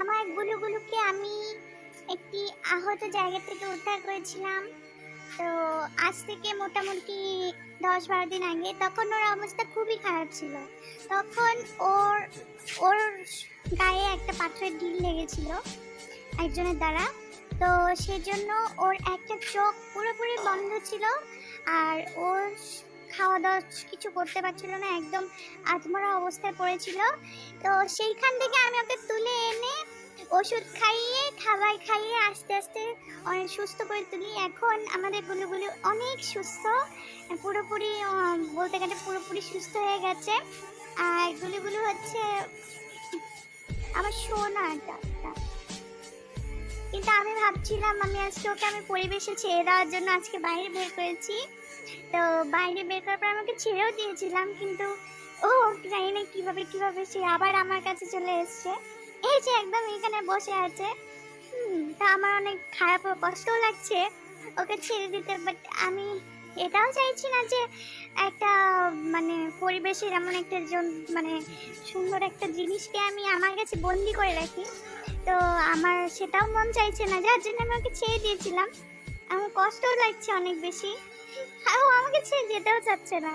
আমার গুলুগুলুকে আমি একটি আহত জায়গা থেকে উদ্ধার করেছিলাম। তো আজ থেকে মোটামুটি 10-12 দিন আগে, তখন ওর অবস্থা খুবই খারাপ ছিল। তখন ওর ওর গায়ে একটা পাথরের ঢিল লেগেছিল একজনের দ্বারা। তো সেজন্য ওর একটা চোখ পুরোপুরি বন্ধ ছিল, আর ওর খাওয়া দাওয়া কিছু করতে পারছিল না, একদম আধমরা অবস্থায় পড়েছিল। তো সেইখান থেকে আমি ওকে তুলে এনে ওষুধ খাইয়ে খাবার খাইয়ে আস্তে আস্তে অনেক সুস্থ করে তুলি। এখন আমাদের গুলুগুলু অনেক সুস্থ, পুরোপুরি বলতে গেলে পুরোপুরি সুস্থ হয়ে গেছে। আর গুলুগুলু হচ্ছে আমার সোনাটা। কিন্তু আমি ভাবছিলাম আমি আজকে ওকে আমি পরিবেশে ছেড়ে দেওয়ার জন্য আজকে বাইরে বের করেছি। তো বাইরে বের করার পর আমাকে ছেড়েও দিয়েছিলাম, কিন্তু ও জানি না কিভাবে সে আবার আমার কাছে চলে এসছে। এই যে একদম এখানে বসে আছে। তা আমার অনেক খারাপ ও কষ্টও লাগছে ওকে ছেড়ে দিতে, বাট আমি এটাও চাইছি না যে একটা মানে পরিবেশের এমন একটা মানে সুন্দর একটা জিনিসকে আমি আমার কাছে বন্দি করে রাখি। তো আমার সেটাও মন চাইছে না, যার জন্য আমি ওকে ছেড়ে দিয়েছিলাম। আমার কষ্টও লাগছে অনেক বেশি, আর ও আমাকে ছেড়ে যেতেও চাচ্ছে না।